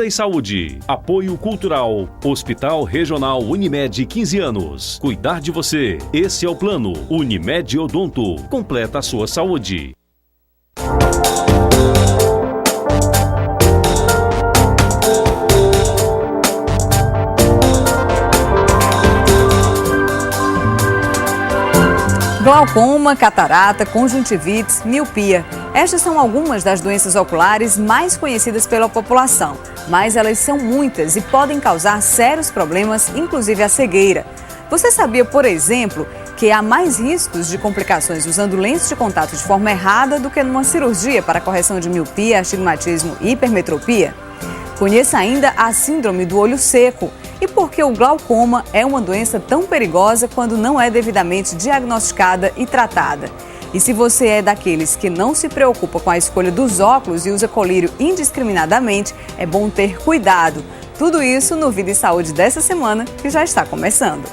Vida e Saúde. Apoio Cultural. Hospital Regional Unimed 15 anos. Cuidar de você. Esse é o plano. Unimed Odonto. Completa a sua saúde. Glaucoma, catarata, conjuntivites, miopia. Estas são algumas das doenças oculares mais conhecidas pela população, mas elas são muitas e podem causar sérios problemas, inclusive a cegueira. Você sabia, por exemplo, que há mais riscos de complicações usando lentes de contato de forma errada do que numa cirurgia para correção de miopia, astigmatismo e hipermetropia? Conheça ainda a síndrome do olho seco e por que o glaucoma é uma doença tão perigosa quando não é devidamente diagnosticada e tratada. E se você é daqueles que não se preocupa com a escolha dos óculos e usa colírio indiscriminadamente, é bom ter cuidado. Tudo isso no Vida e Saúde dessa semana, que já está começando.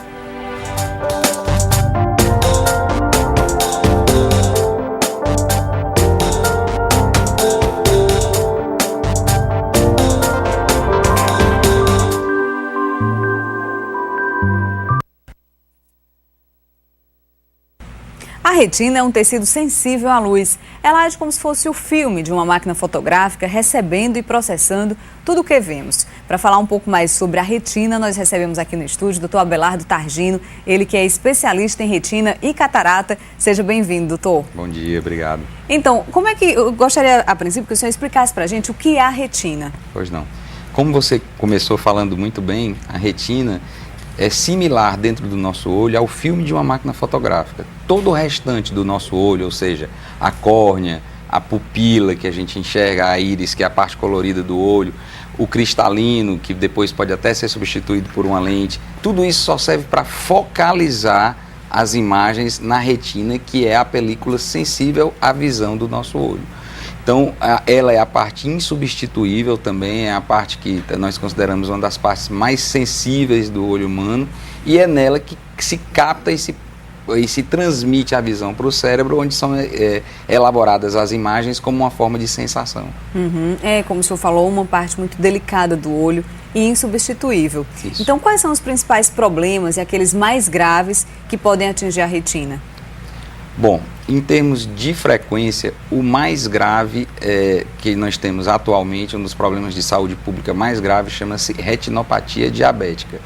A retina é um tecido sensível à luz. Ela age como se fosse o filme de uma máquina fotográfica, recebendo e processando tudo o que vemos. Para falar um pouco mais sobre a retina, nós recebemos aqui no estúdio o Dr. Abelardo Targino, ele que é especialista em retina e catarata. Seja bem-vindo, doutor. Bom dia, obrigado. Então, como é que eu gostaria, a princípio, que o senhor explicasse para a gente o que é a retina? Pois não. Como você começou falando muito bem, a retina é similar dentro do nosso olho ao filme de uma máquina fotográfica. Todo o restante do nosso olho, ou seja, a córnea, a pupila que a gente enxerga, a íris, que é a parte colorida do olho, o cristalino, que depois pode até ser substituído por uma lente, tudo isso só serve para focalizar as imagens na retina, que é a película sensível à visão do nosso olho. Então, ela é a parte insubstituível também, é a parte que nós consideramos uma das partes mais sensíveis do olho humano, e é nela que se capta e se transmite a visão para o cérebro, onde são elaboradas as imagens como uma forma de sensação. É, como o senhor falou, uma parte muito delicada do olho e insubstituível. Isso. Então, quais são os principais problemas e aqueles mais graves que podem atingir a retina? Bom, em termos de frequência, o mais grave que nós temos atualmente, um dos problemas de saúde pública mais graves, chama-se retinopatia diabética.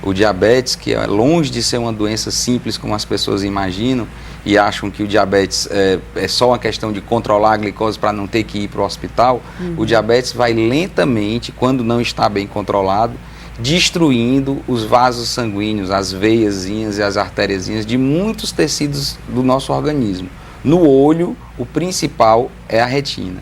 O diabetes, que é longe de ser uma doença simples como as pessoas imaginam e acham que o diabetes é só uma questão de controlar a glicose para não ter que ir para o hospital, o diabetes vai lentamente, quando não está bem controlado, destruindo os vasos sanguíneos, as veiazinhas e as artériazinhas de muitos tecidos do nosso organismo. No olho, o principal é a retina.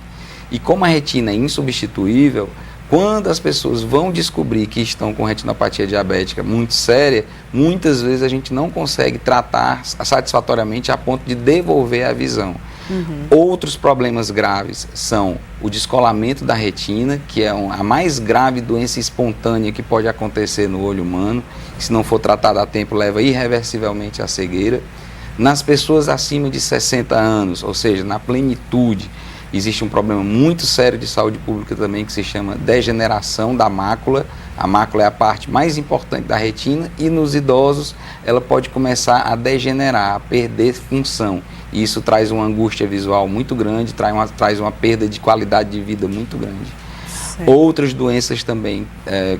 E como a retina é insubstituível, quando as pessoas vão descobrir que estão com retinopatia diabética muito séria, muitas vezes a gente não consegue tratar satisfatoriamente a ponto de devolver a visão. Outros problemas graves são o descolamento da retina, que é a mais grave doença espontânea que pode acontecer no olho humano, que se não for tratada a tempo leva irreversivelmente à cegueira. Nas pessoas acima de 60 anos, ou seja, na plenitude, existe um problema muito sério de saúde pública também que se chama degeneração da mácula. A mácula é a parte mais importante da retina e nos idosos ela pode começar a degenerar, a perder função. E isso traz uma angústia visual muito grande, traz uma perda de qualidade de vida muito grande. Certo. Outras doenças também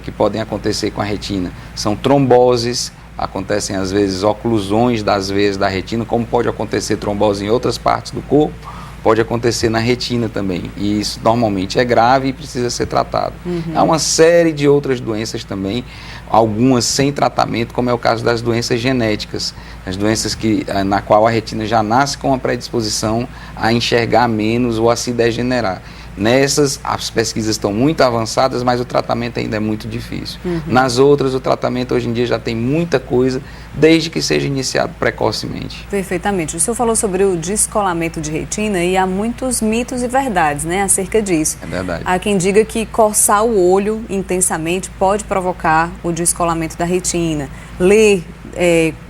que podem acontecer com a retina são tromboses, acontecem às vezes oclusões das veias da retina, como pode acontecer trombose em outras partes do corpo, pode acontecer na retina também, e isso normalmente é grave e precisa ser tratado. Há uma série de outras doenças também, algumas sem tratamento, como é o caso das doenças genéticas, as doenças na qual a retina já nasce com uma predisposição a enxergar menos ou a se degenerar. Nessas, as pesquisas estão muito avançadas, mas o tratamento ainda é muito difícil. Nas outras, o tratamento hoje em dia já tem muita coisa, desde que seja iniciado precocemente. Perfeitamente. O senhor falou sobre o descolamento de retina e há muitos mitos e verdades, né, acerca disso. É verdade. Há quem diga que coçar o olho intensamente pode provocar o descolamento da retina. Ler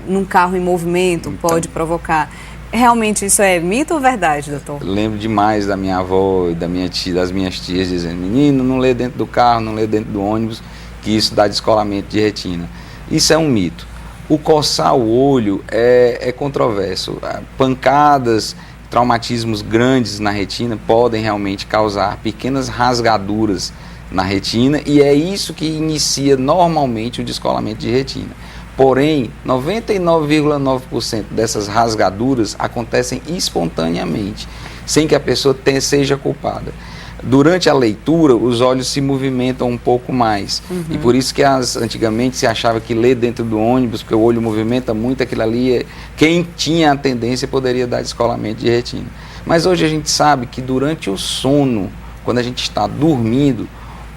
num carro em movimento pode provocar. Realmente isso é mito ou verdade, doutor? Eu lembro demais da minha avó e das minhas tias dizendo: menino, não lê dentro do carro, não lê dentro do ônibus, que isso dá descolamento de retina. Isso é um mito. O coçar o olho é controverso. Pancadas, traumatismos grandes na retina podem realmente causar pequenas rasgaduras na retina, e é isso que inicia normalmente o descolamento de retina. Porém, 99,9% dessas rasgaduras acontecem espontaneamente, sem que a pessoa seja culpada. Durante a leitura, os olhos se movimentam um pouco mais. E por isso que antigamente se achava que ler dentro do ônibus, porque o olho movimenta muito, aquilo ali, quem tinha a tendência poderia dar descolamento de retina. Mas hoje a gente sabe que durante o sono, quando a gente está dormindo,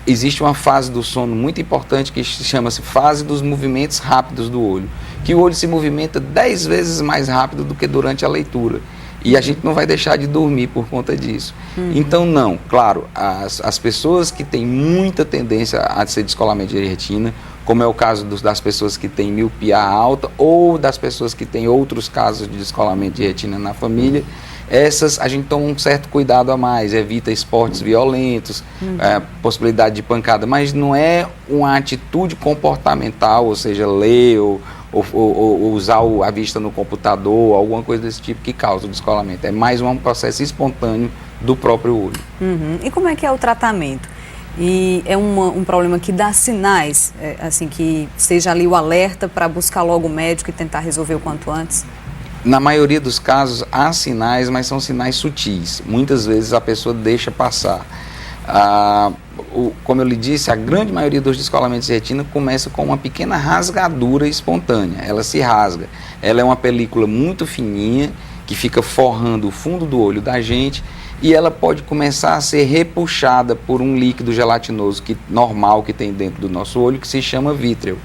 existe uma fase do sono muito importante que chama-se fase dos movimentos rápidos do olho, que o olho se movimenta 10 vezes mais rápido do que durante a leitura. E a gente não vai deixar de dormir por conta disso. Então, não, claro, as pessoas que têm muita tendência a ser descolamento de retina, como é o caso das pessoas que têm miopia alta ou das pessoas que têm outros casos de descolamento de retina na família, essas a gente toma um certo cuidado a mais, evita esportes violentos, possibilidade de pancada, mas não é uma atitude comportamental, ou seja, ler ou usar a vista no computador, alguma coisa desse tipo que causa o descolamento. É mais um processo espontâneo do próprio olho. E como é que é o tratamento? E é um problema que dá sinais, assim, que seja ali o alerta para buscar logo o médico e tentar resolver o quanto antes? Na maioria dos casos há sinais, mas são sinais sutis. Muitas vezes a pessoa deixa passar. Como eu lhe disse, a grande maioria dos descolamentos de retina começa com uma pequena rasgadura espontânea. Ela se rasga. Ela é uma película muito fininha que fica forrando o fundo do olho da gente, e ela pode começar a ser repuxada por um líquido gelatinoso normal que tem dentro do nosso olho, que se chama vítreo.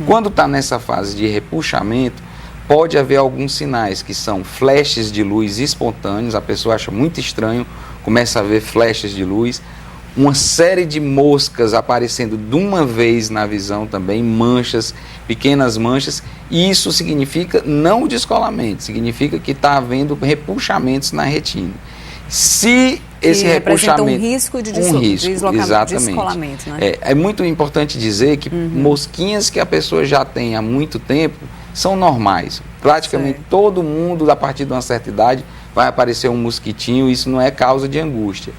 Quando está nessa fase de repuxamento, pode haver alguns sinais que são flashes de luz espontâneos. A pessoa acha muito estranho, começa a ver flashes de luz, uma série de moscas aparecendo de uma vez na visão também, manchas, pequenas manchas, e isso significa não o descolamento, significa que está havendo repuxamentos na retina. Se esse repuxamento... um risco de descolamento, né? É muito importante dizer que mosquinhas que a pessoa já tem há muito tempo são normais. Praticamente todo mundo, a partir de uma certa idade, vai aparecer um mosquitinho, isso não é causa de angústia.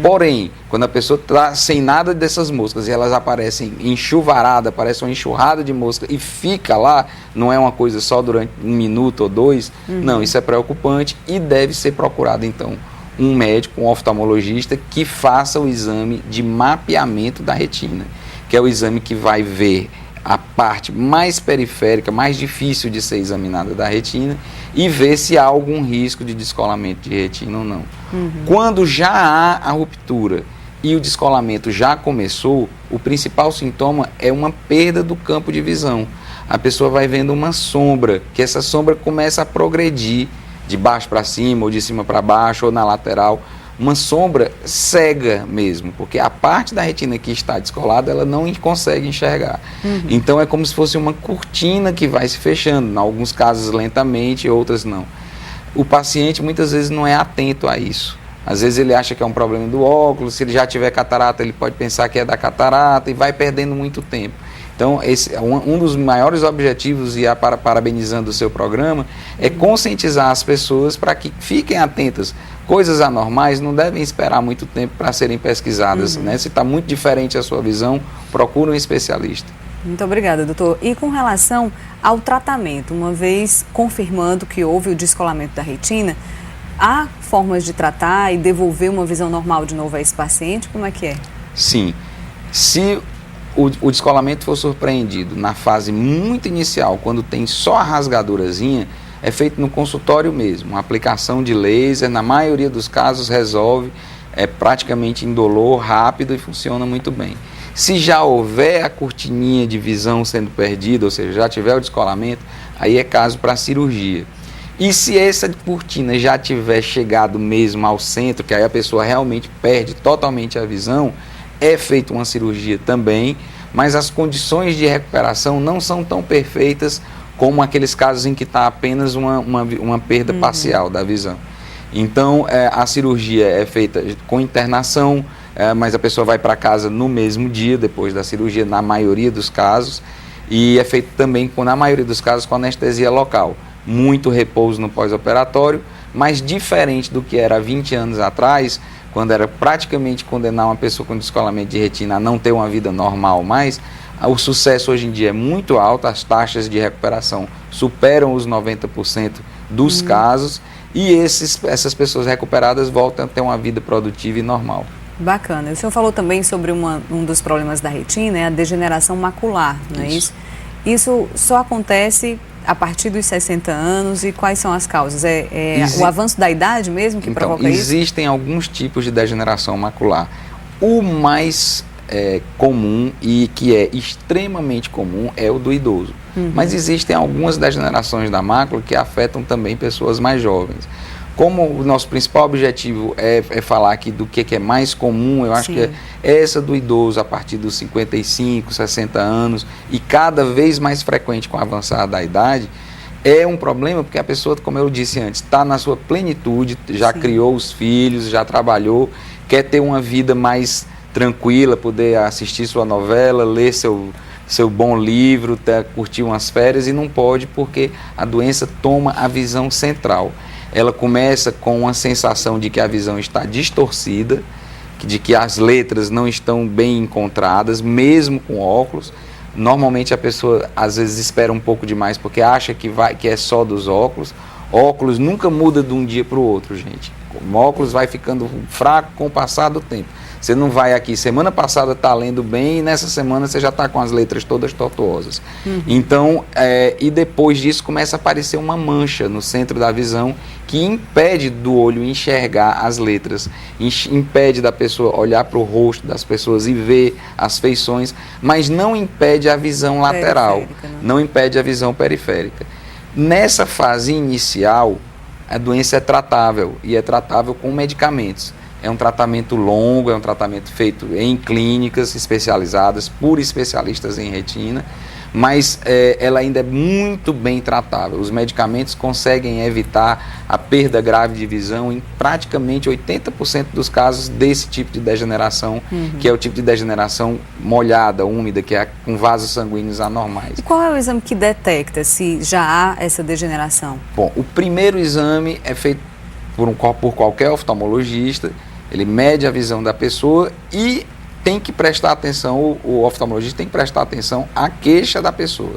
Porém, quando a pessoa está sem nada dessas moscas e elas aparecem enxuvarada, aparece uma enxurrada de mosca e fica lá, não é uma coisa só durante 1 minuto ou 2, não, isso é preocupante e deve ser procurado então um médico, um oftalmologista que faça o exame de mapeamento da retina, que é o exame que vai ver a parte mais periférica, mais difícil de ser examinada da retina e ver se há algum risco de descolamento de retina ou não. Quando já há a ruptura e o descolamento já começou, o principal sintoma é uma perda do campo de visão. A pessoa vai vendo uma sombra, que essa sombra começa a progredir de baixo para cima, ou de cima para baixo, ou na lateral. Uma sombra cega mesmo, porque a parte da retina que está descolada, ela não consegue enxergar. Então é como se fosse uma cortina que vai se fechando, em alguns casos lentamente, outras não. O paciente muitas vezes não é atento a isso. Às vezes ele acha que é um problema do óculos, se ele já tiver catarata, ele pode pensar que é da catarata e vai perdendo muito tempo. Então, um dos maiores objetivos, e parabenizando o seu programa, é conscientizar as pessoas para que fiquem atentas. Coisas anormais não devem esperar muito tempo para serem pesquisadas, né? Se está muito diferente a sua visão, procure um especialista. Muito obrigada, doutor. E com relação ao tratamento, uma vez confirmando que houve o descolamento da retina, há formas de tratar e devolver uma visão normal de novo a esse paciente? Como é que é? Sim. Se o descolamento for surpreendido na fase muito inicial, quando tem só a rasgadurazinha, é feito no consultório mesmo. Uma aplicação de laser, na maioria dos casos, resolve, é praticamente indolor, rápido e funciona muito bem. Se já houver a cortininha de visão sendo perdida, ou seja, já tiver o descolamento, aí é caso para cirurgia. E se essa cortina já tiver chegado mesmo ao centro, que aí a pessoa realmente perde totalmente a visão, é feita uma cirurgia também, mas as condições de recuperação não são tão perfeitas como aqueles casos em que está apenas uma perda parcial da visão. Então, a cirurgia é feita com internação, mas a pessoa vai para casa no mesmo dia, depois da cirurgia, na maioria dos casos, e é feito também, na maioria dos casos, com anestesia local. Muito repouso no pós-operatório, mas diferente do que era há 20 anos atrás, quando era praticamente condenar uma pessoa com descolamento de retina a não ter uma vida normal mais, o sucesso hoje em dia é muito alto, as taxas de recuperação superam os 90% dos casos, e essas pessoas recuperadas voltam a ter uma vida produtiva e normal. Bacana. O senhor falou também sobre um dos problemas da retina, a degeneração macular, não é isso? Isso só acontece a partir dos 60 anos, e quais são as causas? O avanço da idade mesmo que provoca isso? Existem alguns tipos de degeneração macular. O mais comum e que é extremamente comum é o do idoso. Mas existem algumas degenerações da mácula que afetam também pessoas mais jovens. Como o nosso principal objetivo é falar aqui do que é mais comum, eu acho que é essa do idoso a partir dos 55, 60 anos, e cada vez mais frequente com o avançar da idade, é um problema porque a pessoa, como eu disse antes, está na sua plenitude, já criou os filhos, já trabalhou, quer ter uma vida mais tranquila, poder assistir sua novela, ler seu bom livro, curtir umas férias, e não pode porque a doença toma a visão central. Ela começa com uma sensação de que a visão está distorcida, de que as letras não estão bem encontradas, mesmo com óculos. Normalmente a pessoa às vezes espera um pouco demais porque acha que é só dos óculos. Óculos nunca muda de um dia para o outro, gente. O óculos vai ficando fraco com o passar do tempo. Você não vai aqui, semana passada está lendo bem e nessa semana você já está com as letras todas tortuosas. Então, e depois disso começa a aparecer uma mancha no centro da visão que impede do olho enxergar as letras, impede da pessoa olhar para o rosto das pessoas e ver as feições, mas não impede a visão lateral, não impede a visão periférica. Nessa fase inicial, a doença é tratável, e é tratável com medicamentos. É um tratamento longo, é um tratamento feito em clínicas especializadas, por especialistas em retina, mas ela ainda é muito bem tratável. Os medicamentos conseguem evitar a perda grave de visão em praticamente 80% dos casos desse tipo de degeneração, que é o tipo de degeneração molhada, úmida, que é com vasos sanguíneos anormais. E qual é o exame que detecta se já há essa degeneração? Bom, o primeiro exame é feito por qualquer oftalmologista. Ele mede a visão da pessoa e tem que prestar atenção, o oftalmologista tem que prestar atenção à queixa da pessoa.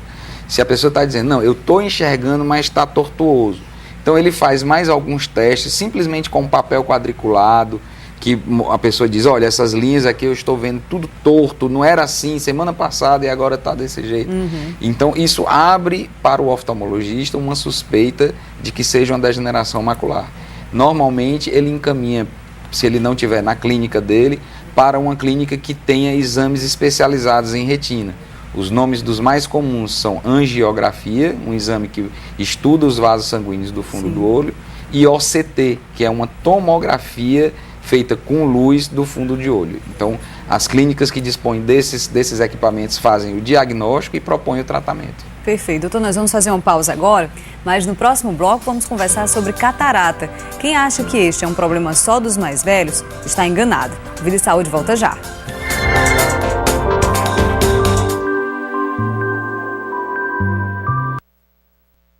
Se a pessoa está dizendo, não, eu estou enxergando, mas está tortuoso. Então ele faz mais alguns testes, simplesmente com um papel quadriculado, que a pessoa diz, olha, essas linhas aqui eu estou vendo tudo torto, não era assim semana passada e agora está desse jeito. Então isso abre para o oftalmologista uma suspeita de que seja uma degeneração macular. Normalmente ele encaminha, se ele não tiver na clínica dele, para uma clínica que tenha exames especializados em retina. Os nomes dos mais comuns são angiografia, um exame que estuda os vasos sanguíneos do fundo do olho, e OCT, que é uma tomografia feita com luz do fundo de olho. Então, as clínicas que dispõem desses equipamentos fazem o diagnóstico e propõem o tratamento. Perfeito. Doutor, nós vamos fazer uma pausa agora, mas no próximo bloco vamos conversar sobre catarata. Quem acha que este é um problema só dos mais velhos, está enganado. Vida e Saúde volta já.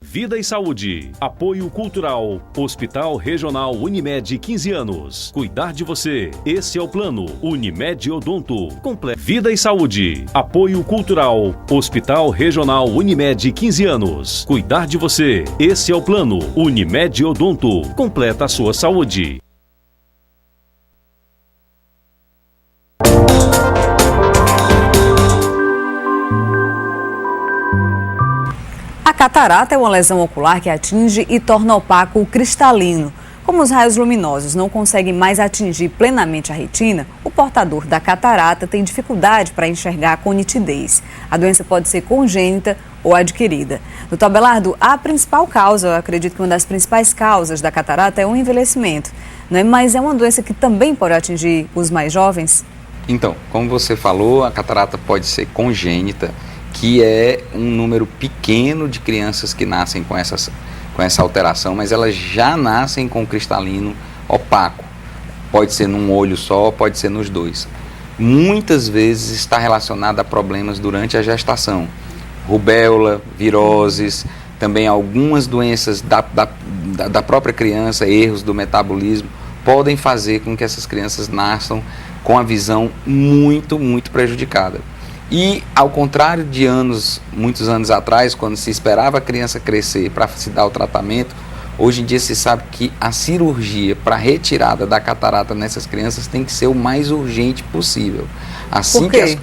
Vida e Saúde. Apoio Cultural. Hospital Regional Unimed 15 anos. Cuidar de você. Esse é o plano. Unimed Odonto. Vida e Saúde. Apoio Cultural. Hospital Regional Unimed 15 anos. Cuidar de você. Esse é o plano. Unimed Odonto. Completa a sua saúde. A catarata é uma lesão ocular que atinge e torna opaco o cristalino. Como os raios luminosos não conseguem mais atingir plenamente a retina, o portador da catarata tem dificuldade para enxergar com nitidez. A doença pode ser congênita ou adquirida. Doutor Abelardo, a principal causa, eu acredito que uma das principais causas da catarata é o envelhecimento, não é? Mas é uma doença que também pode atingir os mais jovens? Então, como você falou, a catarata pode ser congênita que é um número pequeno de crianças que nascem com essa alteração, mas elas já nascem com cristalino opaco. Pode ser num olho só, pode ser nos dois. Muitas vezes está relacionado a problemas durante a gestação. Rubéola, viroses, também algumas doenças da própria criança, erros do metabolismo, podem fazer com que essas crianças nasçam com a visão muito, muito prejudicada. E, ao contrário de muitos anos atrás, quando se esperava a criança crescer para se dar o tratamento, hoje em dia se sabe que a cirurgia para retirada da catarata nessas crianças tem que ser o mais urgente possível. Por quê?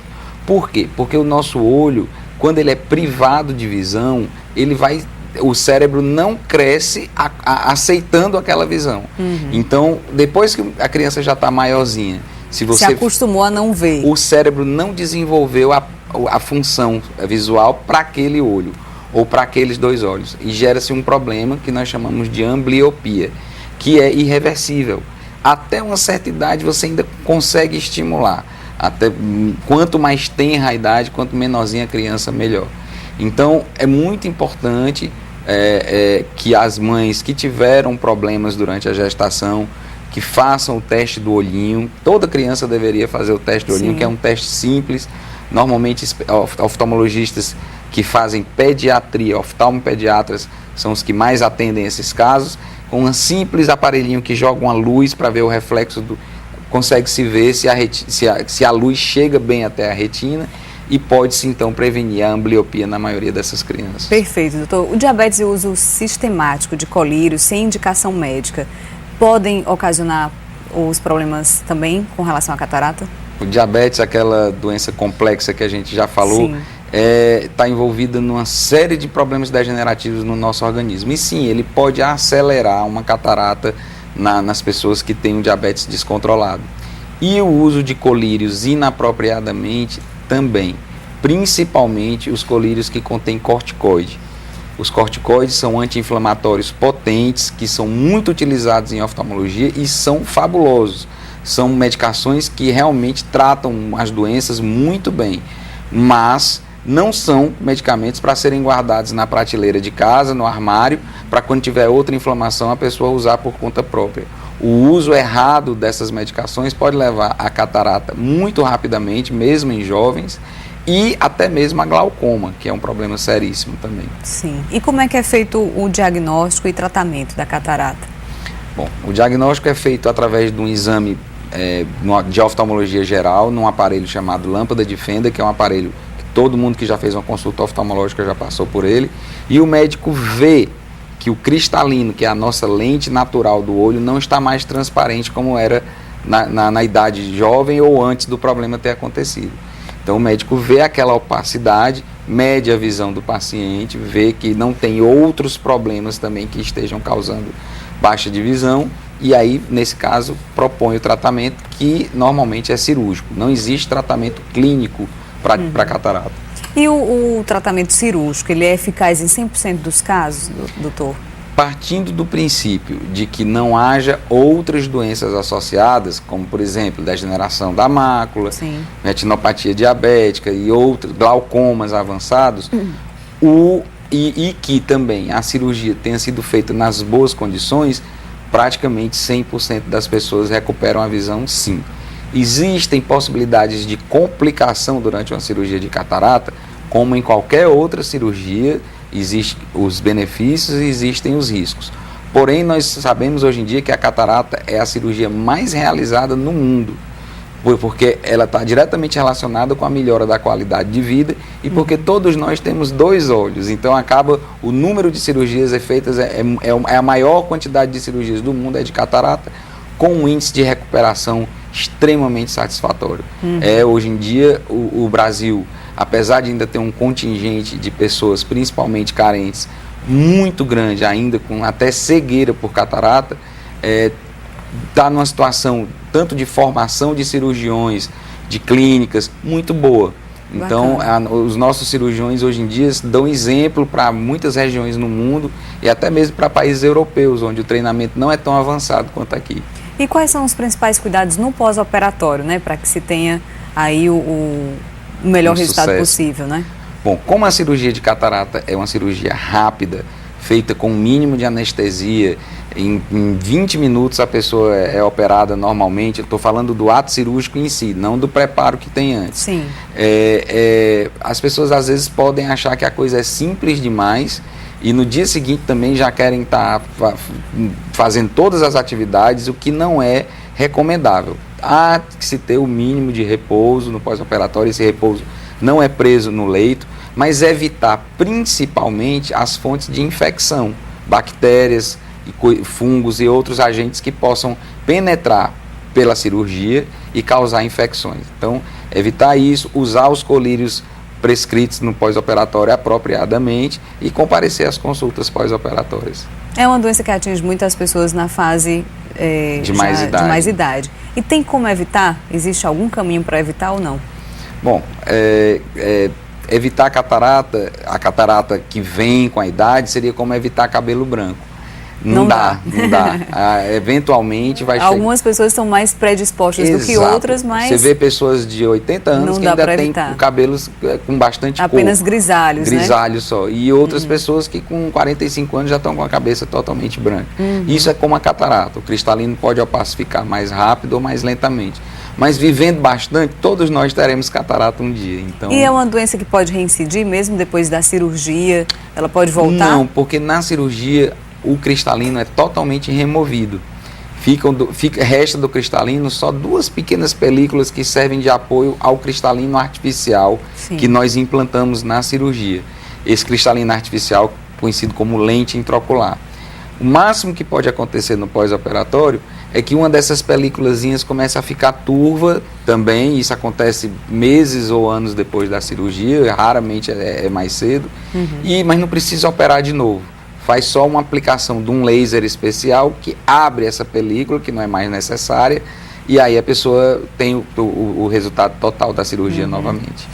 Por quê? Porque o nosso olho, quando ele é privado de visão, o cérebro não cresce aceitando aquela visão. Então, depois que a criança já está maiorzinha, se acostumou a não ver, o cérebro não desenvolveu a função visual para aquele olho ou para aqueles dois olhos, e gera-se um problema que nós chamamos de ambliopia, que é irreversível. Até uma certa idade você ainda consegue estimular. Quanto mais tenra a idade, quanto menorzinha a criança, melhor. Então, é muito importante que as mães que tiveram problemas durante a gestação, que façam o teste do olhinho. Toda criança deveria fazer o teste do olhinho, que é um teste simples. Normalmente, oftalmologistas que fazem pediatria, oftalmopediatras, são os que mais atendem esses casos. Com um simples aparelhinho que joga uma luz para ver o reflexo consegue-se ver se a luz chega bem até a retina, e pode-se então prevenir a ambliopia na maioria dessas crianças. Perfeito, doutor. O diabetes e o uso sistemático de colírios sem indicação médica podem ocasionar os problemas também com relação à catarata? O diabetes, aquela doença complexa que a gente já falou, está envolvida numa série de problemas degenerativos no nosso organismo. E sim, ele pode acelerar uma catarata nas pessoas que têm um diabetes descontrolado. E o uso de colírios inapropriadamente também, principalmente os colírios que contêm corticoide. Os corticoides são anti-inflamatórios potentes, que são muito utilizados em oftalmologia e são fabulosos. São medicações que realmente tratam as doenças muito bem, mas não são medicamentos para serem guardados na prateleira de casa, no armário, para quando tiver outra inflamação a pessoa usar por conta própria. O uso errado dessas medicações pode levar a catarata muito rapidamente, mesmo em jovens, e até mesmo a glaucoma, que é um problema seríssimo também. Sim. E como é que é feito o diagnóstico e tratamento da catarata? Bom, o diagnóstico é feito através de um exame de oftalmologia geral, num aparelho chamado lâmpada de Fender, que é um aparelho que todo mundo que já fez uma consulta oftalmológica já passou por ele, e o médico vê que o cristalino, que é a nossa lente natural do olho, não está mais transparente como era na idade jovem ou antes do problema ter acontecido. Então o médico vê aquela opacidade, mede a visão do paciente, vê que não tem outros problemas também que estejam causando baixa de visão, e aí, nesse caso, propõe o tratamento, que normalmente é cirúrgico. Não existe tratamento clínico para catarata. E o tratamento cirúrgico, ele é eficaz em 100% dos casos, doutor? Partindo do princípio de que não haja outras doenças associadas, como, por exemplo, degeneração da mácula, retinopatia diabética e outros, glaucomas avançados, e que também a cirurgia tenha sido feita nas boas condições, praticamente 100% das pessoas recuperam a visão, sim. Existem possibilidades de complicação durante uma cirurgia de catarata, como em qualquer outra cirurgia. Existem os benefícios e existem os riscos. Porém, nós sabemos hoje em dia que a catarata é a cirurgia mais realizada no mundo, porque ela está diretamente relacionada com a melhora da qualidade de vida e porque todos nós temos dois olhos. Então, o número de cirurgias feitas é a maior quantidade de cirurgias do mundo é de catarata, com um índice de recuperação extremamente satisfatório. Hoje em dia, o Brasil, apesar de ainda ter um contingente de pessoas, principalmente carentes, muito grande, ainda com até cegueira por catarata, está numa situação tanto de formação de cirurgiões, de clínicas, muito boa. Então, os nossos cirurgiões hoje em dia dão exemplo para muitas regiões no mundo e até mesmo para países europeus, onde o treinamento não é tão avançado quanto aqui. E quais são os principais cuidados no pós-operatório, né, para que se tenha aí o melhor resultado possível, né? Bom, como a cirurgia de catarata é uma cirurgia rápida, feita com o mínimo de anestesia, em 20 minutos a pessoa é operada normalmente. Eu estou falando do ato cirúrgico em si, não do preparo que tem antes. Sim. As pessoas às vezes podem achar que a coisa é simples demais e no dia seguinte também já querem estar fazendo todas as atividades, o que não é recomendável. Há que se ter o mínimo de repouso no pós-operatório. Esse repouso não é preso no leito, mas evitar principalmente as fontes de infecção, bactérias, fungos e outros agentes que possam penetrar pela cirurgia e causar infecções. Então, evitar isso, usar os colírios prescritos no pós-operatório apropriadamente e comparecer às consultas pós-operatórias. É uma doença que atinge muitas pessoas na fase de mais idade. E tem como evitar? Existe algum caminho para evitar ou não? Bom, evitar a catarata que vem com a idade seria como evitar cabelo branco. Não dá. Eventualmente vai chegar. Algumas pessoas são mais predispostas do que outras, mas você vê pessoas de 80 anos que ainda têm cabelos com bastante apenas cor. Grisalhos, Grisalhos, né? Só. E outras pessoas que com 45 anos já estão com a cabeça totalmente branca. Isso é como a catarata. O cristalino pode opacificar mais rápido ou mais lentamente. Mas vivendo bastante, todos nós teremos catarata um dia. Então... E é uma doença que pode reincidir mesmo depois da cirurgia? Ela pode voltar? Não, porque na cirurgia o cristalino é totalmente removido. Resta do cristalino só 2 pequenas películas que servem de apoio ao cristalino artificial. Sim. Que nós implantamos na cirurgia. Esse cristalino artificial, conhecido como lente intraocular. O máximo que pode acontecer no pós-operatório é que uma dessas películazinhas começa a ficar turva também. Isso acontece meses ou anos depois da cirurgia, raramente é mais cedo. Mas não precisa operar de novo. Faz só uma aplicação de um laser especial que abre essa película, que não é mais necessária, e aí a pessoa tem o resultado total da cirurgia novamente.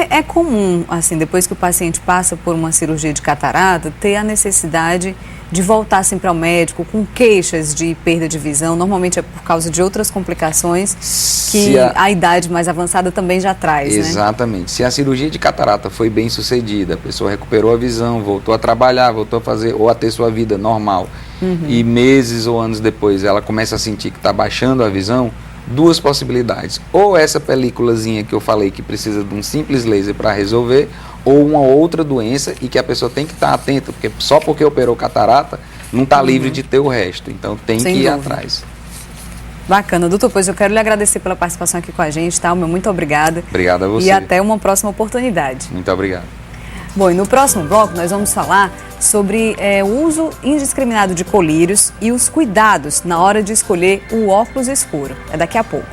É comum, assim, depois que o paciente passa por uma cirurgia de catarata, ter a necessidade de voltar sempre ao médico com queixas de perda de visão. Normalmente é por causa de outras complicações que a idade mais avançada também já traz, Exatamente. Né? Se a cirurgia de catarata foi bem sucedida, a pessoa recuperou a visão, voltou a trabalhar, voltou a fazer ou a ter sua vida normal, e meses ou anos depois ela começa a sentir que está baixando a visão, 2 possibilidades. Ou essa películazinha que eu falei que precisa de um simples laser para resolver, ou uma outra doença e que a pessoa tem que estar atenta, porque só porque operou catarata não está livre de ter o resto. Então tem que ir atrás. Bacana, doutor, pois eu quero lhe agradecer pela participação aqui com a gente, tá? Muito obrigada. Obrigado a você. E até uma próxima oportunidade. Muito obrigado. Bom, e no próximo bloco nós vamos falar sobre o uso indiscriminado de colírios e os cuidados na hora de escolher o óculos escuro. É daqui a pouco.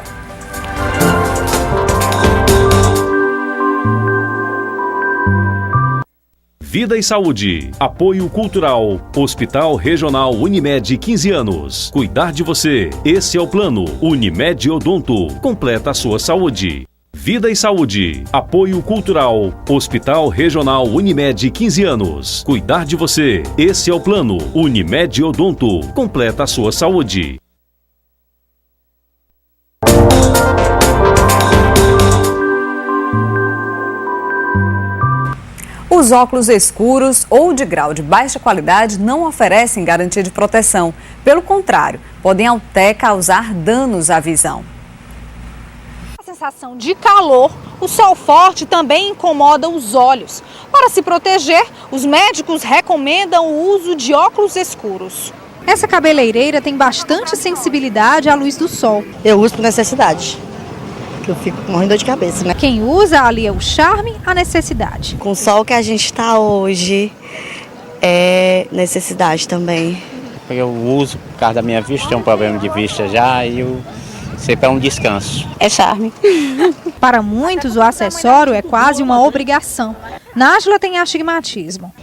Vida e Saúde. Apoio Cultural. Hospital Regional Unimed 15 anos. Cuidar de você. Esse é o plano. Unimed Odonto. Completa a sua saúde. Vida e Saúde. Apoio Cultural. Hospital Regional Unimed 15 anos. Cuidar de você. Esse é o plano. Unimed Odonto. Completa a sua saúde. Os óculos escuros ou de grau de baixa qualidade não oferecem garantia de proteção. Pelo contrário, podem até causar danos à visão. A sensação de calor, o sol forte também incomoda os olhos. Para se proteger, os médicos recomendam o uso de óculos escuros. Essa cabeleireira tem bastante sensibilidade à luz do sol. Eu uso por necessidade, que eu fico morrendo de dor de cabeça, né? Quem usa alia o charme à necessidade. Com o sol que a gente está hoje, é necessidade também. Eu uso por causa da minha vista, tenho um problema de vista já e eu sempre é um descanso. É charme. Para muitos, o acessório é quase uma obrigação. Nájila tem astigmatismo.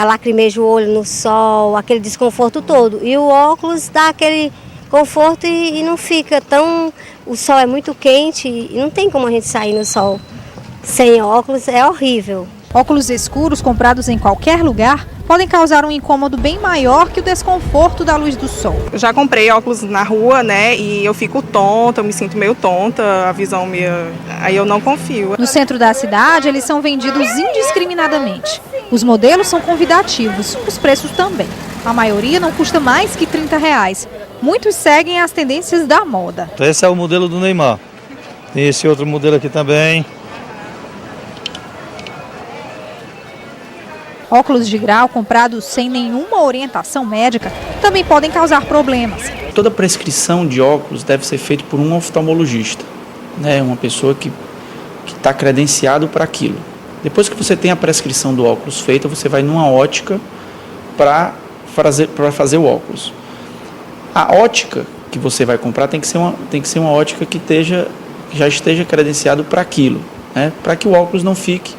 Lacrimeja o olho no sol, aquele desconforto todo. E o óculos dá aquele conforto e não fica tão... O sol é muito quente e não tem como a gente sair no sol sem óculos, é horrível. Óculos escuros comprados em qualquer lugar podem causar um incômodo bem maior que o desconforto da luz do sol. Eu já comprei óculos na rua, né, e eu fico tonta, eu me sinto meio tonta, a visão minha, aí eu não confio. No centro da cidade, eles são vendidos indiscriminadamente. Os modelos são convidativos, os preços também. A maioria não custa mais que R$30. Muitos seguem as tendências da moda. Esse é o modelo do Neymar. Tem esse outro modelo aqui também. Óculos de grau comprados sem nenhuma orientação médica também podem causar problemas. Toda prescrição de óculos deve ser feita por um oftalmologista, né? Uma pessoa que está credenciado para aquilo. Depois que você tem a prescrição do óculos feita, você vai numa ótica para fazer o óculos. A ótica que você vai comprar tem que ser uma ótica que já esteja credenciado para aquilo, né? Para que o óculos não fique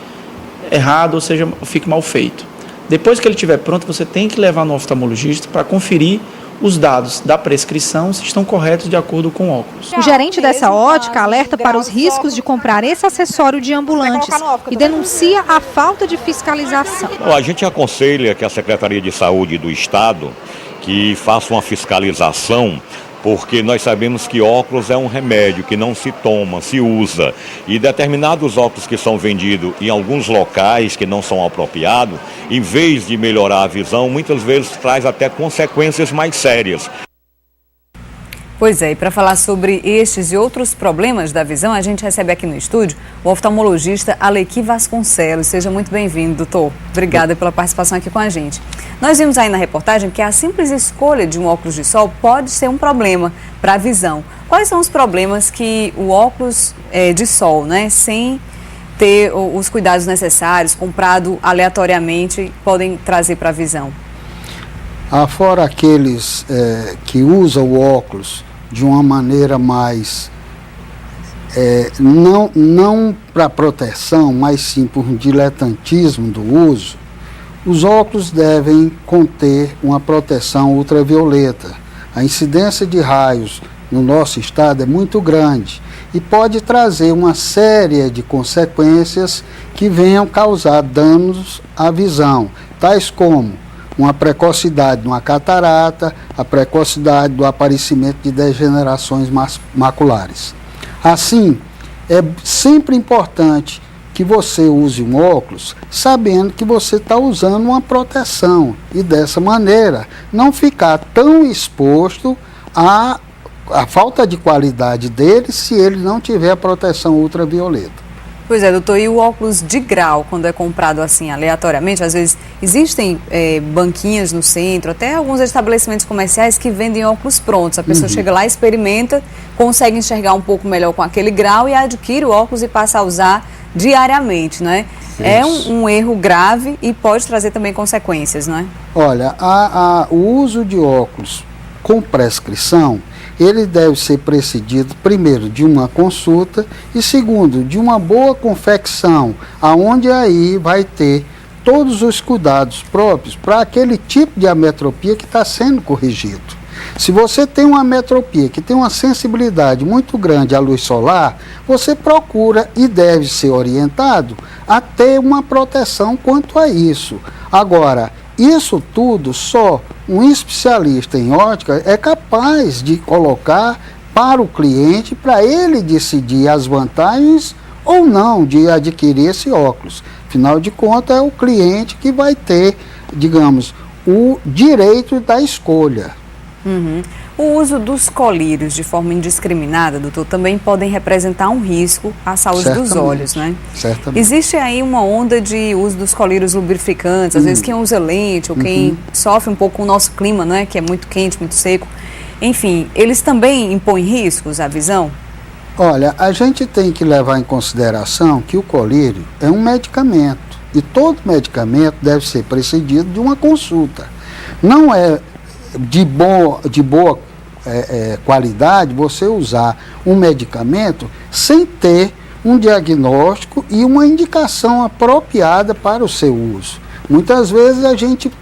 errado, ou seja, fique mal feito. Depois que ele estiver pronto, você tem que levar no oftalmologista para conferir os dados da prescrição se estão corretos de acordo com o óculos. O gerente dessa ótica alerta para os riscos de comprar esse acessório de ambulantes e denuncia a falta de fiscalização. A gente aconselha que a Secretaria de Saúde do Estado que faça uma fiscalização, porque nós sabemos que óculos é um remédio que não se toma, se usa. E determinados óculos que são vendidos em alguns locais que não são apropriados, em vez de melhorar a visão, muitas vezes traz até consequências mais sérias. Pois é, e para falar sobre estes e outros problemas da visão, a gente recebe aqui no estúdio o oftalmologista Alequi Vasconcelos. Seja muito bem-vindo, doutor. Obrigada pela participação aqui com a gente. Nós vimos aí na reportagem que a simples escolha de um óculos de sol pode ser um problema para a visão. Quais são os problemas que o óculos de sol, né, sem ter os cuidados necessários, comprado aleatoriamente, podem trazer para a visão? Fora aqueles que usam o óculos de uma maneira mais, não para proteção, mas sim por um diletantismo do uso, os óculos devem conter uma proteção ultravioleta. A incidência de raios no nosso estado é muito grande e pode trazer uma série de consequências que venham causar danos à visão, tais como uma precocidade de uma catarata, a precocidade do aparecimento de degenerações maculares. Assim, é sempre importante que você use um óculos sabendo que você está usando uma proteção e dessa maneira não ficar tão exposto à falta de qualidade dele se ele não tiver a proteção ultravioleta. Pois é, doutor, e o óculos de grau, quando é comprado assim aleatoriamente, às vezes existem banquinhas no centro, até alguns estabelecimentos comerciais que vendem óculos prontos. A pessoa chega lá, experimenta, consegue enxergar um pouco melhor com aquele grau e adquire o óculos e passa a usar diariamente, não é? Isso. É um erro grave e pode trazer também consequências, não é? Olha, o uso de óculos com prescrição, ele deve ser precedido, primeiro, de uma consulta e, segundo, de uma boa confecção, aonde aí vai ter todos os cuidados próprios para aquele tipo de ametropia que está sendo corrigido. Se você tem uma ametropia que tem uma sensibilidade muito grande à luz solar, você procura e deve ser orientado a ter uma proteção quanto a isso. Agora, isso tudo só um especialista em ótica é capaz de colocar para o cliente, para ele decidir as vantagens ou não de adquirir esse óculos. Afinal de contas, é o cliente que vai ter, digamos, o direito da escolha. O uso dos colírios de forma indiscriminada, doutor, também podem representar um risco à saúde dos olhos, né? Certamente. Existe aí uma onda de uso dos colírios lubrificantes, às vezes quem usa lente ou quem sofre um pouco com o nosso clima, né, que é muito quente, muito seco. Enfim, eles também impõem riscos à visão? Olha, a gente tem que levar em consideração que o colírio é um medicamento e todo medicamento deve ser precedido de uma consulta. Não é de boa qualidade você usar um medicamento sem ter um diagnóstico e uma indicação apropriada para o seu uso. Muitas vezes a gente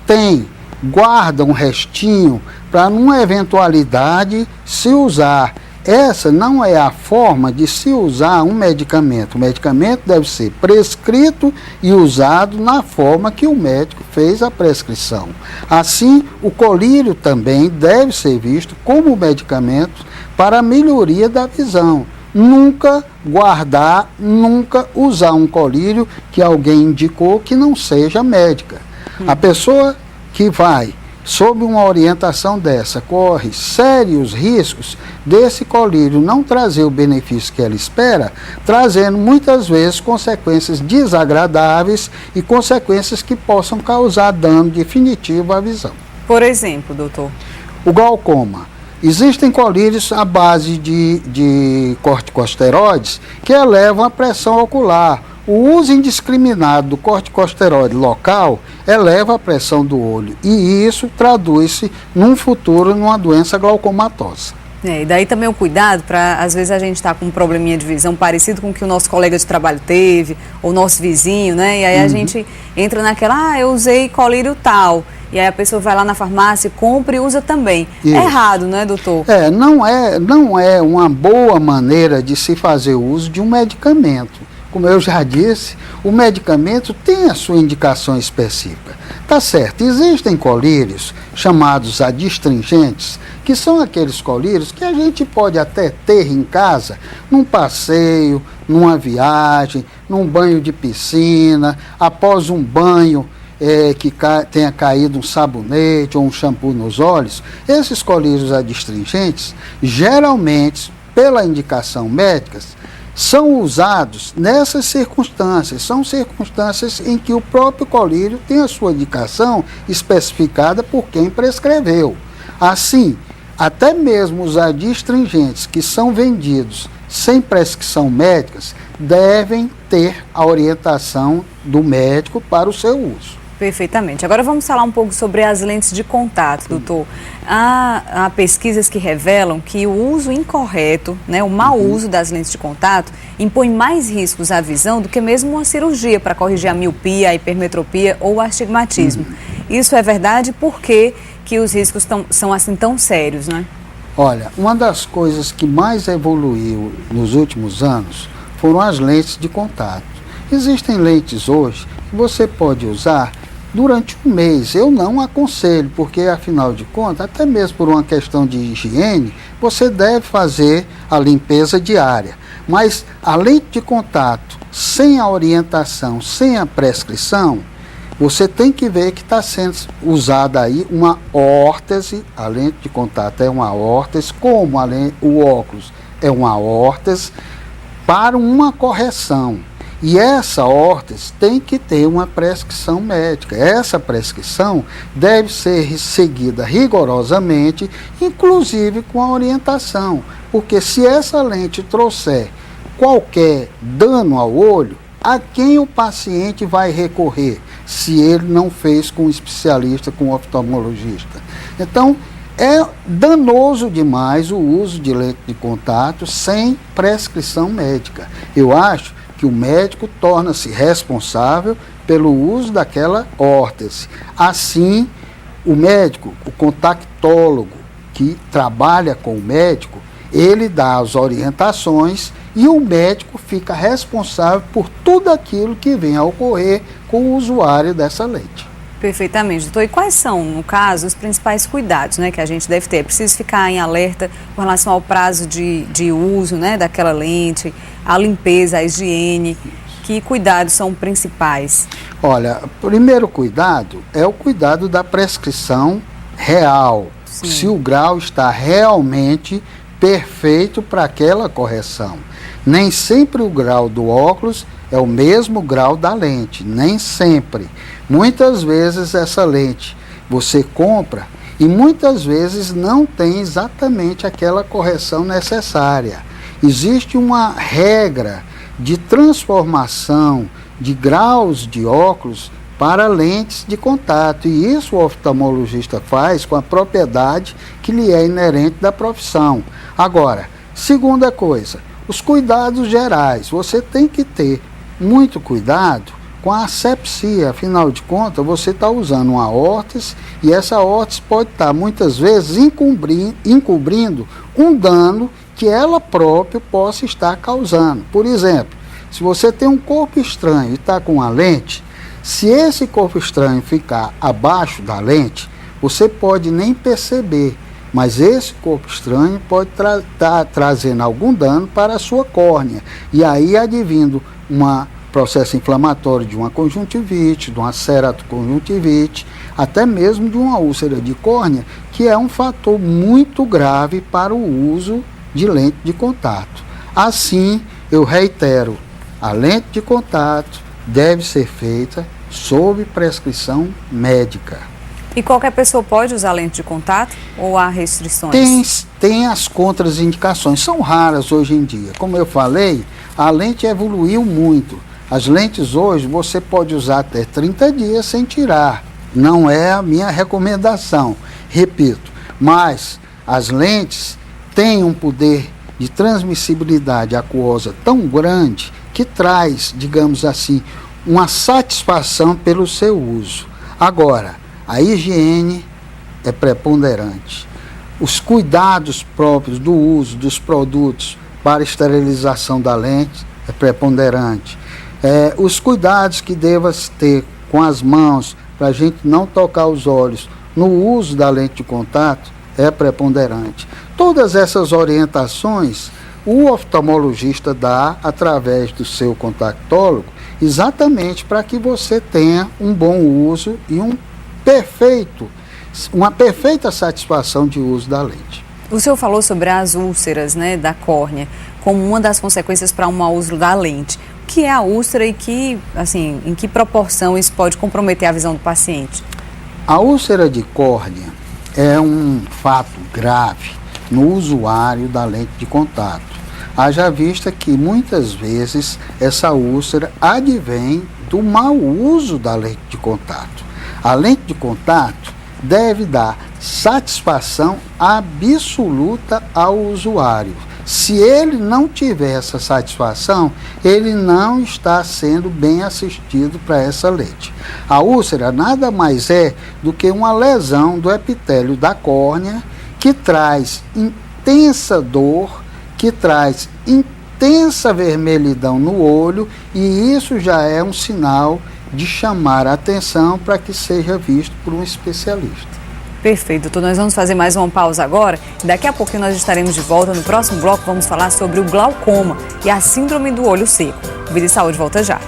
guarda um restinho para numa eventualidade se usar. essa não é a forma de se usar um medicamento. O medicamento deve ser prescrito e usado na forma que o médico fez a prescrição. Assim, o colírio também deve ser visto como medicamento para a melhoria da visão. Nunca guardar, nunca usar um colírio que alguém indicou que não seja médica. A pessoa que vai sob uma orientação dessa, corre sérios riscos desse colírio não trazer o benefício que ela espera, trazendo muitas vezes consequências desagradáveis e consequências que possam causar dano definitivo à visão. Por exemplo, doutor? O glaucoma. Existem colírios à base de corticosteroides que elevam a pressão ocular. O uso indiscriminado do corticosteroide local eleva a pressão do olho e isso traduz-se num futuro numa doença glaucomatosa. E daí também o cuidado para, às vezes, a gente está com um probleminha de visão parecido com o que o nosso colega de trabalho teve, ou nosso vizinho, né? E aí a gente entra naquela, eu usei colírio tal. E aí a pessoa vai lá na farmácia, compra e usa também. Isso. É errado, não é, doutor? Não é uma boa maneira de se fazer uso de um medicamento. Como eu já disse, o medicamento tem a sua indicação específica. Tá certo, existem colírios chamados adstringentes, que são aqueles colírios que a gente pode até ter em casa, num passeio, numa viagem, num banho de piscina, após um banho que tenha caído um sabonete ou um shampoo nos olhos. Esses colírios adstringentes, geralmente, pela indicação médica, são usados nessas circunstâncias. São circunstâncias em que o próprio colírio tem a sua indicação especificada por quem prescreveu. Assim, até mesmo os adstringentes que são vendidos sem prescrição médica devem ter a orientação do médico para o seu uso. Perfeitamente. Agora vamos falar um pouco sobre as lentes de contato, doutor. Há pesquisas que revelam que o uso incorreto, né, o mau uso das lentes de contato, impõe mais riscos à visão do que mesmo uma cirurgia para corrigir a miopia, a hipermetropia ou o astigmatismo. Isso é verdade? Por que os riscos são assim tão sérios, né? Olha, uma das coisas que mais evoluiu nos últimos anos foram as lentes de contato. Existem lentes hoje que você pode usar durante um mês. Eu não aconselho, porque afinal de contas, até mesmo por uma questão de higiene, você deve fazer a limpeza diária. Mas a lente de contato, sem a orientação, sem a prescrição, você tem que ver que está sendo usada aí uma órtese. A lente de contato é uma órtese, como o óculos é uma órtese, para uma correção. E essa órtese tem que ter uma prescrição médica. Essa prescrição deve ser seguida rigorosamente, inclusive com a orientação. Porque se essa lente trouxer qualquer dano ao olho, a quem o paciente vai recorrer, se ele não fez com um especialista, com um oftalmologista? Então, é danoso demais o uso de lente de contato sem prescrição médica. Eu acho que o médico torna-se responsável pelo uso daquela órtese. Assim, o médico, o contactólogo que trabalha com o médico, ele dá as orientações e o médico fica responsável por tudo aquilo que vem a ocorrer com o usuário dessa lente. Perfeitamente, doutor. E quais são, no caso, os principais cuidados, né, que a gente deve ter? É preciso ficar em alerta com relação ao prazo de uso, né, daquela lente, a limpeza, a higiene. Que cuidados são principais? Olha, o primeiro cuidado é o cuidado da prescrição real. Sim. Se o grau está realmente perfeito para aquela correção. Nem sempre o grau do óculos é o mesmo grau da lente, nem sempre. Muitas vezes essa lente você compra e muitas vezes não tem exatamente aquela correção necessária. Existe uma regra de transformação de graus de óculos para lentes de contato, e isso o oftalmologista faz com a propriedade que lhe é inerente da profissão. Agora, segunda coisa, os cuidados gerais. Você tem que ter muito cuidado com a asepsia. Afinal de contas, você está usando uma órtese e essa órtese pode estar muitas vezes encobrindo um dano que ela própria possa estar causando. Por exemplo, se você tem um corpo estranho e está com a lente, se esse corpo estranho ficar abaixo da lente, você pode nem perceber, mas esse corpo estranho pode estar trazendo algum dano para a sua córnea. E aí advindo um processo inflamatório de uma conjuntivite, de uma ceratoconjuntivite, até mesmo de uma úlcera de córnea, que é um fator muito grave para o uso de lente de contato. Assim, eu reitero, a lente de contato deve ser feita sob prescrição médica. E qualquer pessoa pode usar lente de contato ou há restrições? Tem as contraindicações, são raras hoje em dia. Como eu falei, a lente evoluiu muito. As lentes hoje você pode usar até 30 dias sem tirar. Não é a minha recomendação, repito. Mas as lentes têm um poder de transmissibilidade aquosa tão grande que traz, digamos assim, uma satisfação pelo seu uso. Agora, a higiene é preponderante. Os cuidados próprios do uso dos produtos para esterilização da lente é preponderante. Os cuidados que devas ter com as mãos para a gente não tocar os olhos no uso da lente de contato é preponderante. Todas essas orientações o oftalmologista dá através do seu contactólogo, exatamente para que você tenha um bom uso e uma perfeita satisfação de uso da lente. O senhor falou sobre as úlceras, né, da córnea como uma das consequências para um mau uso da lente. O que é a úlcera e em que proporção isso pode comprometer a visão do paciente? A úlcera de córnea é um fato grave no usuário da lente de contato. Haja vista que muitas vezes essa úlcera advém do mau uso da lente de contato. A lente de contato deve dar satisfação absoluta ao usuário. Se ele não tiver essa satisfação, ele não está sendo bem assistido para essa lente. A úlcera nada mais é do que uma lesão do epitélio da córnea que traz intensa dor, que traz intensa vermelhidão no olho, e isso já é um sinal de chamar a atenção para que seja visto por um especialista. Perfeito, doutor. Nós vamos fazer mais uma pausa agora. Daqui a pouquinho nós estaremos de volta. No próximo bloco vamos falar sobre o glaucoma e a síndrome do olho seco. Vida e Saúde volta já.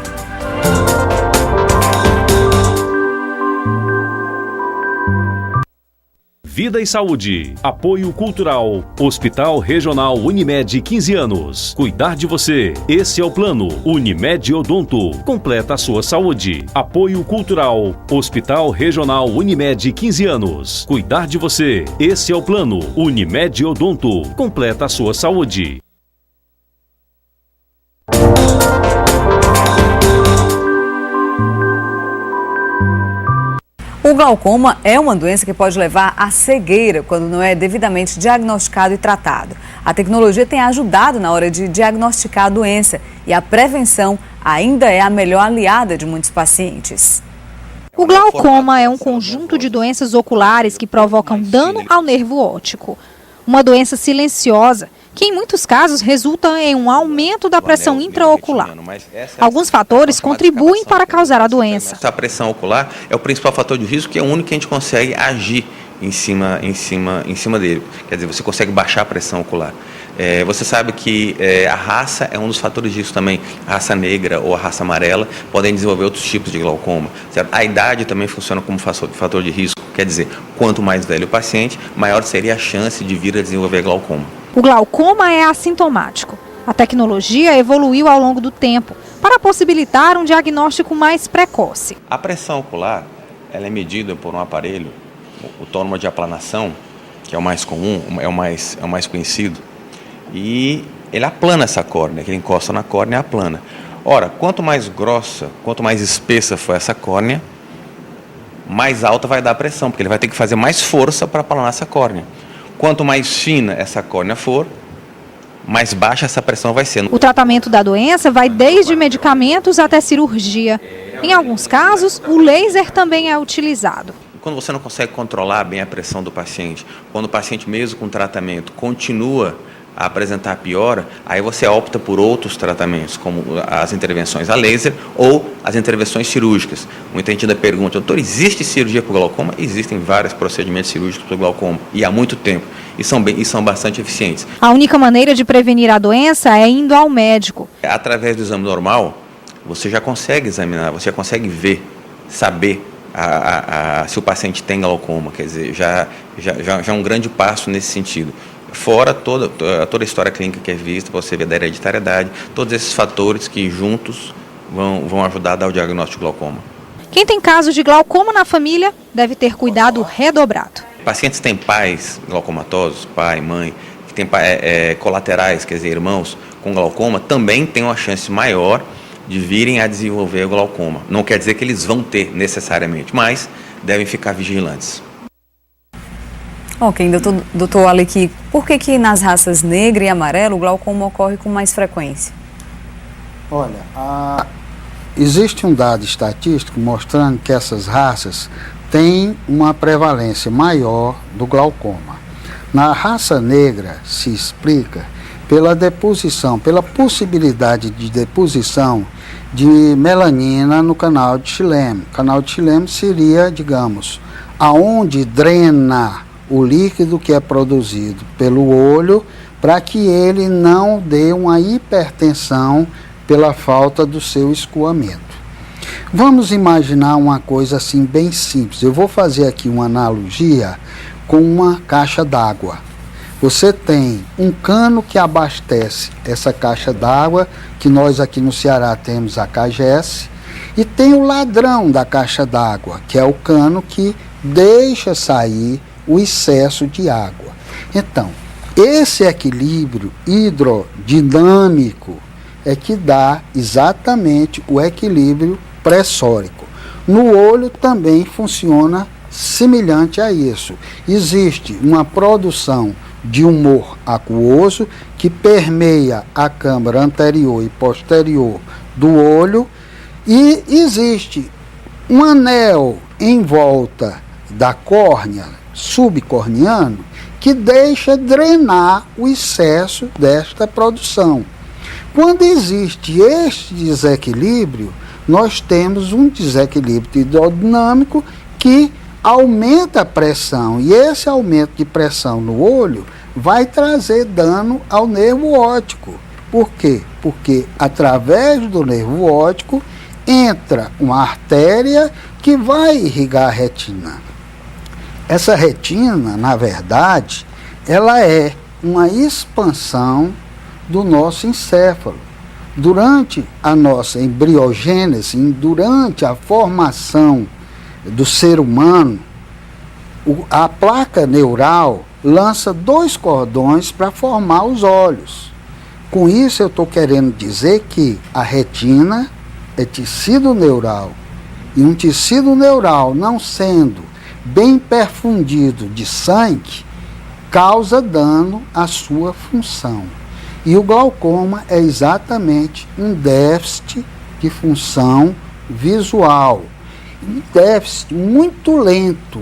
Vida e Saúde. Apoio Cultural. Hospital Regional Unimed 15 anos. Cuidar de você. Esse é o plano. Unimed Odonto. Completa a sua saúde. Apoio Cultural. Hospital Regional Unimed 15 anos. Cuidar de você. Esse é o plano. Unimed Odonto. Completa a sua saúde. O glaucoma é uma doença que pode levar à cegueira quando não é devidamente diagnosticado e tratado. A tecnologia tem ajudado na hora de diagnosticar a doença e a prevenção ainda é a melhor aliada de muitos pacientes. O glaucoma é um conjunto de doenças oculares que provocam dano ao nervo óptico. Uma doença silenciosa que em muitos casos resulta em um aumento da pressão intraocular. Alguns fatores contribuem para causar a doença. A pressão ocular é o principal fator de risco, que é o único que a gente consegue agir em cima dele. Quer dizer, você consegue baixar a pressão ocular. Você sabe que a raça é um dos fatores de risco também. A raça negra ou a raça amarela podem desenvolver outros tipos de glaucoma. Certo? A idade também funciona como fator de risco. Quer dizer, quanto mais velho o paciente, maior seria a chance de vir a desenvolver glaucoma. O glaucoma é assintomático. A tecnologia evoluiu ao longo do tempo para possibilitar um diagnóstico mais precoce. A pressão ocular ela é medida por um aparelho, o tônoma de aplanação, que é o mais comum, é o mais conhecido, e ele aplana essa córnea, que ele encosta na córnea e aplana. Ora, quanto mais grossa, quanto mais espessa for essa córnea, mais alta vai dar a pressão, porque ele vai ter que fazer mais força para aplanar essa córnea. Quanto mais fina essa córnea for, mais baixa essa pressão vai ser. O tratamento da doença vai desde medicamentos até cirurgia. Em alguns casos, o laser também é utilizado. Quando você não consegue controlar bem a pressão do paciente, quando o paciente mesmo com tratamento continua a apresentar piora, aí você opta por outros tratamentos, como as intervenções a laser ou as intervenções cirúrgicas. Muita gente ainda pergunta, doutor, existe cirurgia para o glaucoma? Existem vários procedimentos cirúrgicos para o glaucoma, e há muito tempo, e são bastante eficientes. A única maneira de prevenir a doença é indo ao médico. Através do exame normal, você já consegue examinar, você já consegue ver, saber se o paciente tem glaucoma, quer dizer, já é um grande passo nesse sentido. Fora toda a história clínica que é vista, você vê da hereditariedade, todos esses fatores que juntos vão ajudar a dar o diagnóstico de glaucoma. Quem tem casos de glaucoma na família deve ter cuidado redobrado. Pacientes têm pais glaucomatosos, pai, mãe, que têm colaterais, quer dizer, irmãos com glaucoma, também têm uma chance maior de virem a desenvolver o glaucoma. Não quer dizer que eles vão ter necessariamente, mas devem ficar vigilantes. Ok, doutor Alequi, por que nas raças negra e amarela o glaucoma ocorre com mais frequência? Olha, existe um dado estatístico mostrando que essas raças têm uma prevalência maior do glaucoma. Na raça negra se explica pela possibilidade de deposição de melanina no canal de Schlemm. O canal de Schlemm seria, digamos, aonde drena o líquido que é produzido pelo olho para que ele não dê uma hipertensão pela falta do seu escoamento. Vamos imaginar uma coisa assim bem simples. Eu vou fazer aqui uma analogia com uma caixa d'água. Você tem um cano que abastece essa caixa d'água, que nós aqui no Ceará temos a CAGES, e tem o ladrão da caixa d'água, que é o cano que deixa sair o excesso de água. Então, esse equilíbrio hidrodinâmico é que dá exatamente o equilíbrio pressórico. No olho também funciona semelhante a isso. Existe uma produção de humor aquoso que permeia a câmara anterior e posterior do olho, e existe um anel em volta da córnea, subcorneano, que deixa drenar o excesso desta produção. Quando existe este desequilíbrio, nós temos um desequilíbrio hidrodinâmico que aumenta a pressão, e esse aumento de pressão no olho vai trazer dano ao nervo óptico. Por quê? Porque através do nervo óptico entra uma artéria que vai irrigar a retina. Essa retina, na verdade, ela é uma expansão do nosso encéfalo. Durante a nossa embriogênese, durante a formação do ser humano, a placa neural lança 2 cordões para formar os olhos. Com isso eu estou querendo dizer que a retina é tecido neural, e um tecido neural não sendo bem perfundido de sangue causa dano à sua função. E o glaucoma é exatamente um déficit de função visual. Um déficit muito lento.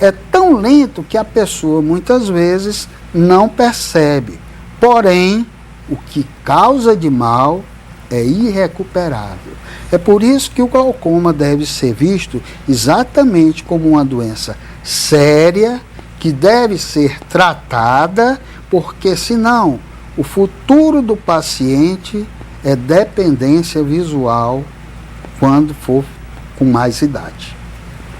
É tão lento que a pessoa muitas vezes não percebe. Porém, o que causa de mal é irrecuperável. É por isso que o glaucoma deve ser visto exatamente como uma doença séria, que deve ser tratada, porque senão o futuro do paciente é dependência visual quando for com mais idade.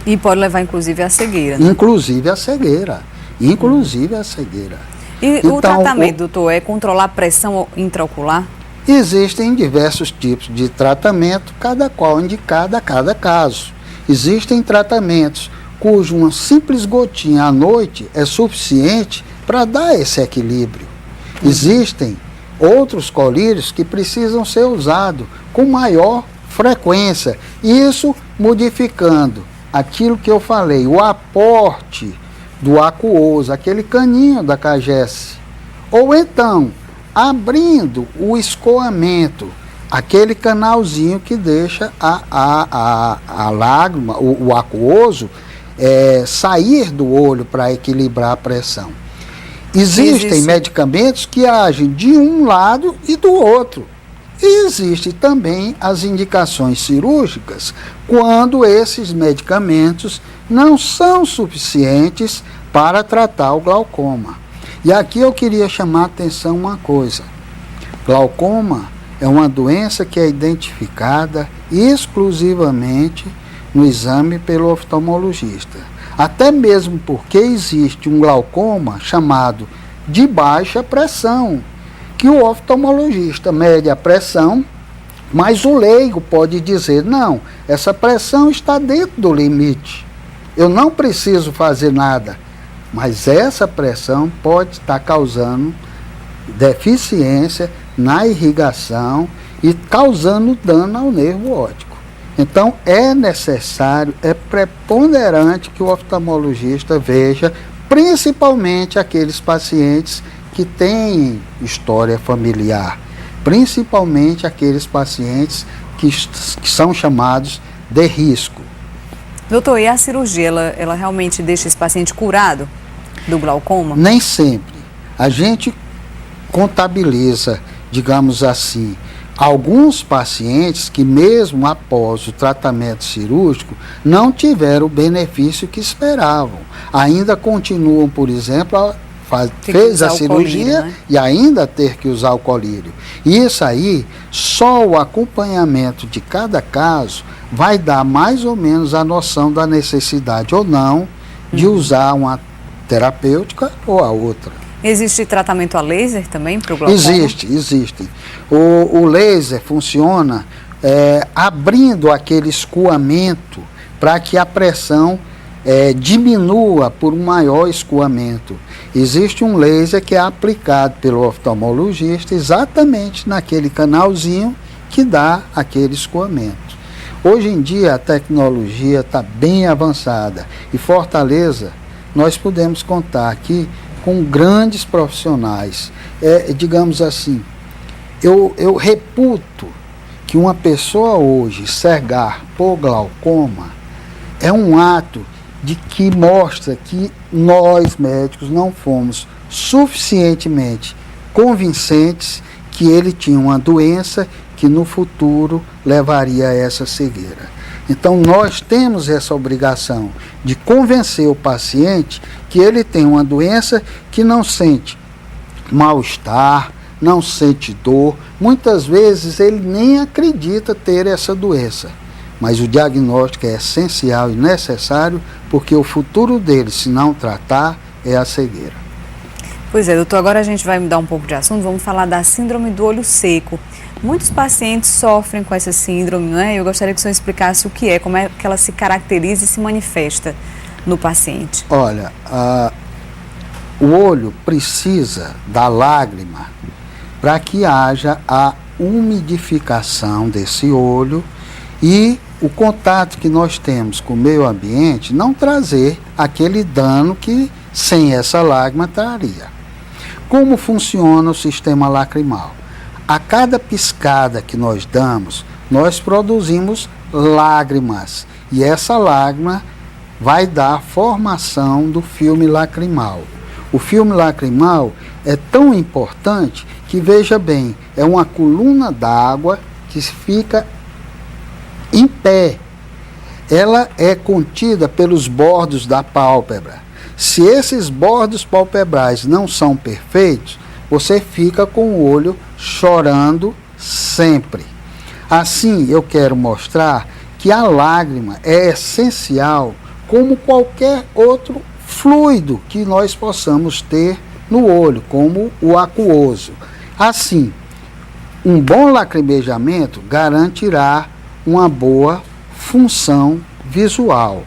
E pode levar inclusive à cegueira, né? Inclusive a cegueira. Inclusive a cegueira. E então, o tratamento, doutor, é controlar a pressão intraocular? Existem diversos tipos de tratamento, cada qual indicado a cada caso. Existem tratamentos cujo uma simples gotinha à noite é suficiente para dar esse equilíbrio. Existem outros colírios que precisam ser usados com maior frequência, isso modificando aquilo que eu falei, o aporte do aquoso, aquele caninho da CAGES, ou então abrindo o escoamento, aquele canalzinho que deixa a lágrima, o aquoso, sair do olho para equilibrar a pressão. Existem medicamentos que agem de um lado e do outro. E existem também as indicações cirúrgicas quando esses medicamentos não são suficientes para tratar o glaucoma. E aqui eu queria chamar a atenção uma coisa. Glaucoma é uma doença que é identificada exclusivamente no exame pelo oftalmologista. Até mesmo porque existe um glaucoma chamado de baixa pressão, que o oftalmologista mede a pressão, mas o leigo pode dizer, não, essa pressão está dentro do limite, eu não preciso fazer nada, mas essa pressão pode estar causando deficiência na irrigação e causando dano ao nervo óptico. Então é necessário, é preponderante que o oftalmologista veja principalmente aqueles pacientes que têm história familiar, principalmente aqueles pacientes que são chamados de risco. Doutor, e a cirurgia, ela realmente deixa esse paciente curado do glaucoma? Nem sempre. A gente contabiliza, digamos assim, alguns pacientes que mesmo após o tratamento cirúrgico não tiveram o benefício que esperavam. Ainda continuam, por exemplo, fez a cirurgia colírio, né? E ainda ter que usar o colírio. E isso aí, só o acompanhamento de cada caso vai dar mais ou menos a noção da necessidade ou não de usar uma terapêutica ou a outra. Existe tratamento a laser também para o glaucoma? Existe. O laser funciona abrindo aquele escoamento para que a pressão diminua por um maior escoamento. Existe um laser que é aplicado pelo oftalmologista exatamente naquele canalzinho que dá aquele escoamento. Hoje em dia a tecnologia está bem avançada e Fortaleza nós podemos contar aqui com grandes profissionais. Digamos assim, eu reputo que uma pessoa hoje cegar por glaucoma é um ato de que mostra que nós médicos não fomos suficientemente convincentes que ele tinha uma doença que no futuro levaria a essa cegueira. Então nós temos essa obrigação de convencer o paciente que ele tem uma doença que não sente mal-estar, não sente dor. Muitas vezes ele nem acredita ter essa doença. Mas o diagnóstico é essencial e necessário porque o futuro dele, se não tratar, é a cegueira. Pois é, doutor, agora a gente vai mudar um pouco de assunto, vamos falar da síndrome do olho seco. Muitos pacientes sofrem com essa síndrome, né? Eu gostaria que o senhor explicasse o que é, como é que ela se caracteriza e se manifesta no paciente. Olha, o olho precisa da lágrima para que haja a umidificação desse olho e o contato que nós temos com o meio ambiente não trazer aquele dano que sem essa lágrima traria. Como funciona o sistema lacrimal? A cada piscada que nós damos, nós produzimos lágrimas e essa lágrima vai dar a formação do filme lacrimal. O filme lacrimal é tão importante que, veja bem, é uma coluna d'água que fica em pé. Ela é contida pelos bordos da pálpebra. Se esses bordos palpebrais não são perfeitos, você fica com o olho chorando sempre. Assim, eu quero mostrar que a lágrima é essencial como qualquer outro fluido que nós possamos ter no olho, como o aquoso. Assim, um bom lacrimejamento garantirá uma boa função visual.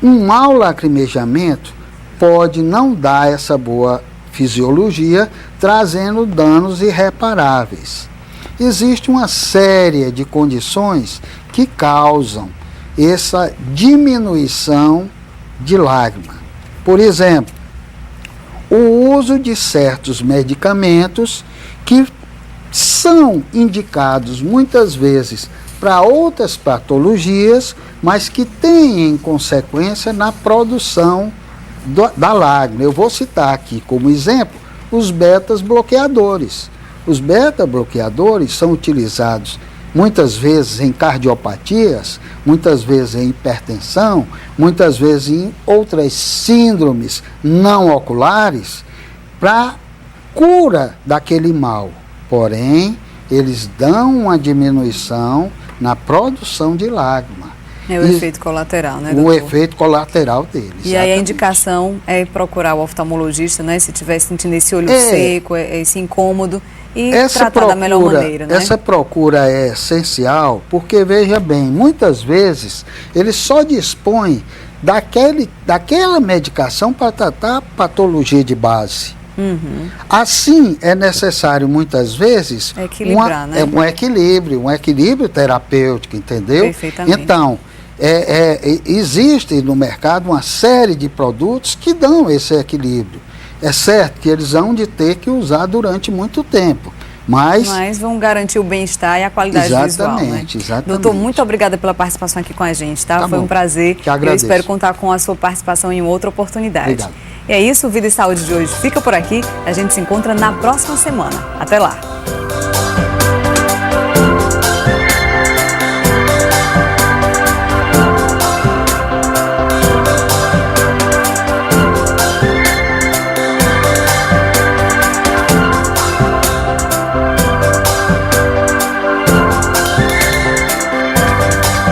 Um mau lacrimejamento pode não dar essa boa fisiologia, trazendo danos irreparáveis. Existe uma série de condições que causam essa diminuição de lágrima. Por exemplo, o uso de certos medicamentos que são indicados muitas vezes para outras patologias, mas que têm em consequência na produção da lágrima. Eu vou citar aqui como exemplo os beta-bloqueadores. Os beta-bloqueadores são utilizados muitas vezes em cardiopatias, muitas vezes em hipertensão, muitas vezes em outras síndromes não oculares, para cura daquele mal. Porém, eles dão uma diminuição na produção de lágrima. É o efeito colateral, né, o doutor? efeito colateral deles. E aí a indicação é procurar o oftalmologista, né? Se estiver sentindo esse olho seco, esse incômodo, e tratar da melhor maneira, né? Essa procura é essencial, porque, veja bem, muitas vezes eles só dispõem daquela medicação para tratar a patologia de base. Assim, é necessário muitas vezes equilibrar, né? um equilíbrio terapêutico, entendeu? Perfeitamente. Então, existe no mercado uma série de produtos que dão esse equilíbrio. É certo que eles vão de ter que usar durante muito tempo, mas vão garantir o bem-estar e a qualidade visual, né? Exatamente. Doutor, muito obrigada pela participação aqui com a gente, tá? Foi um prazer. Eu espero contar com a sua participação em outra oportunidade. Obrigado. E é isso, o Vida e Saúde de hoje fica por aqui. A gente se encontra na próxima semana. Até lá!